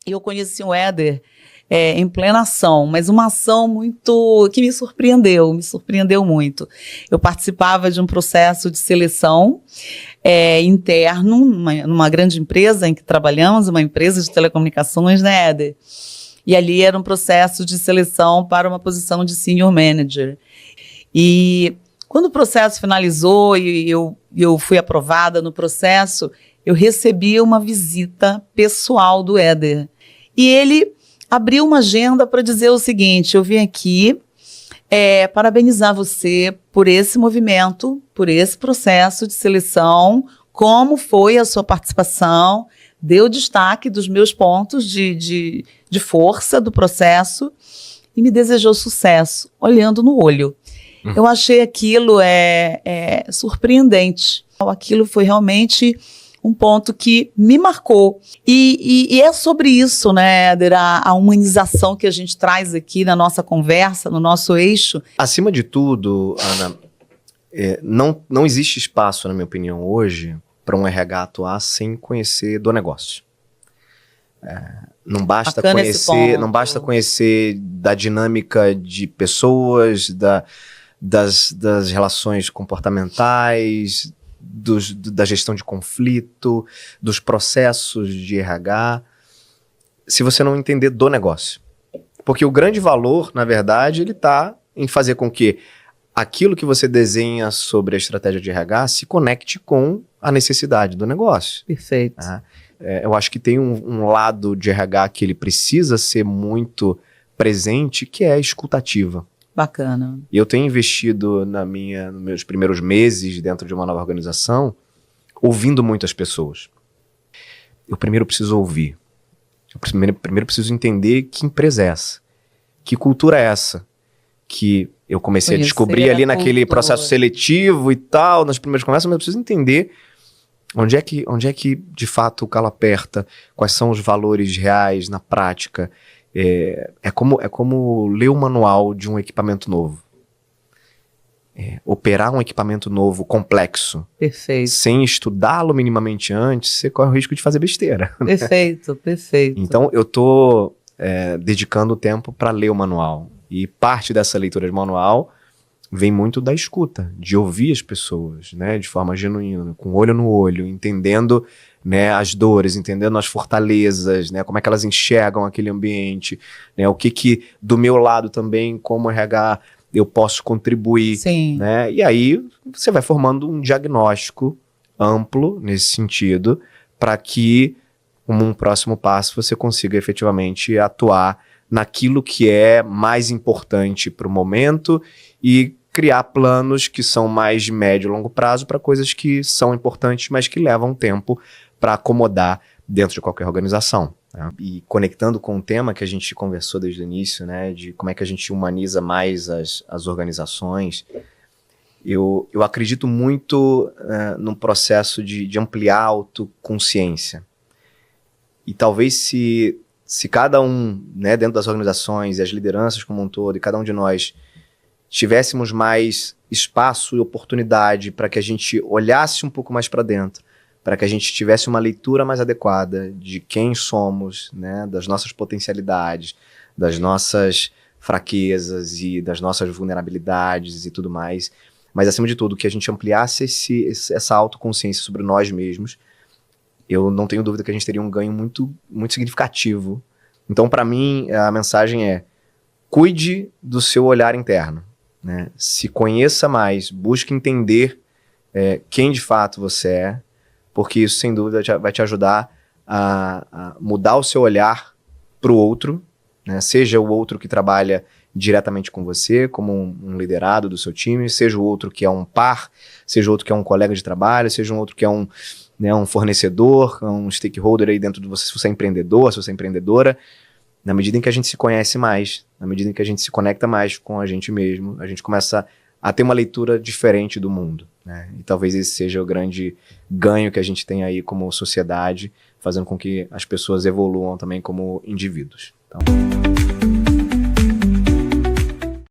E eu conheci o Éder em plena ação, mas uma ação muito que me surpreendeu muito. Eu participava de um processo de seleção interno, numa grande empresa em que trabalhamos, uma empresa de telecomunicações, né, Éder? E ali era um processo de seleção para uma posição de senior manager. E quando o processo finalizou e eu fui aprovada no processo, eu recebi uma visita pessoal do Éder. E ele abriu uma agenda para dizer o seguinte: eu vim aqui parabenizar você por esse movimento, por esse processo de seleção, como foi a sua participação, deu destaque dos meus pontos de força do processo e me desejou sucesso, olhando no olho. Eu achei aquilo surpreendente. Aquilo foi realmente um ponto que me marcou. E é sobre isso, né, Éder, a humanização que a gente traz aqui na nossa conversa, no nosso eixo. Acima de tudo, Ana, não existe espaço, na minha opinião, hoje, para um RH atuar sem conhecer do negócio. Não basta conhecer da dinâmica de pessoas, das relações comportamentais, da gestão de conflito, dos processos de RH, se você não entender do negócio. Porque o grande valor, na verdade, ele está em fazer com que aquilo que você desenha sobre a estratégia de RH se conecte com a necessidade do negócio. Perfeito. Eu acho que tem um lado de RH que ele precisa ser muito presente, que é a escutativa. Bacana. E eu tenho investido nos meus primeiros meses dentro de uma nova organização, ouvindo muitas pessoas. Eu primeiro preciso ouvir. Eu primeiro preciso entender que empresa é essa. Que cultura é essa? Que eu comecei a descobrir ali naquele processo seletivo e tal, nas primeiras conversas, mas eu preciso entender onde é que de fato o calo aperta, quais são os valores reais na prática. É como ler o manual de um equipamento novo. Operar um equipamento novo complexo. Perfeito. Sem estudá-lo minimamente antes, você corre o risco de fazer besteira. Perfeito, perfeito. Então eu estou dedicando tempo para ler o manual. E parte dessa leitura de manual vem muito da escuta, de ouvir as pessoas, né, de forma genuína, com olho no olho, entendendo, né, as dores, entendendo as fortalezas, né, como é que elas enxergam aquele ambiente, né, o que do meu lado também, como RH, eu posso contribuir. Sim. Né, e aí você vai formando um diagnóstico amplo nesse sentido, para que, como um próximo passo, você consiga efetivamente atuar naquilo que é mais importante para o momento e criar planos que são mais de médio e longo prazo para coisas que são importantes, mas que levam tempo para acomodar dentro de qualquer organização. Né? E conectando com o tema que a gente conversou desde o início, né, de como é que a gente humaniza mais as organizações, eu acredito muito num processo de ampliar a autoconsciência. E talvez se cada um, né, dentro das organizações e as lideranças como um todo, e cada um de nós tivéssemos mais espaço e oportunidade para que a gente olhasse um pouco mais para dentro, para que a gente tivesse uma leitura mais adequada de quem somos, né, das nossas potencialidades, das nossas fraquezas e das nossas vulnerabilidades e tudo mais, mas acima de tudo que a gente ampliasse essa autoconsciência sobre nós mesmos, eu não tenho dúvida que a gente teria um ganho muito, muito significativo. Então, para mim, a mensagem é: cuide do seu olhar interno, né? Se conheça mais, busque entender quem de fato você é, porque isso, sem dúvida, vai te ajudar a mudar o seu olhar para o outro, né? Seja o outro que trabalha diretamente com você, como um liderado do seu time, seja o outro que é um par, seja o outro que é um colega de trabalho, seja um outro que é um fornecedor, um stakeholder aí dentro de você, se você é empreendedor, se você é empreendedora. Na medida em que a gente se conhece mais, na medida em que a gente se conecta mais com a gente mesmo, a gente começa a ter uma leitura diferente do mundo, né? E talvez esse seja o grande ganho que a gente tem aí como sociedade, fazendo com que as pessoas evoluam também como indivíduos. Então...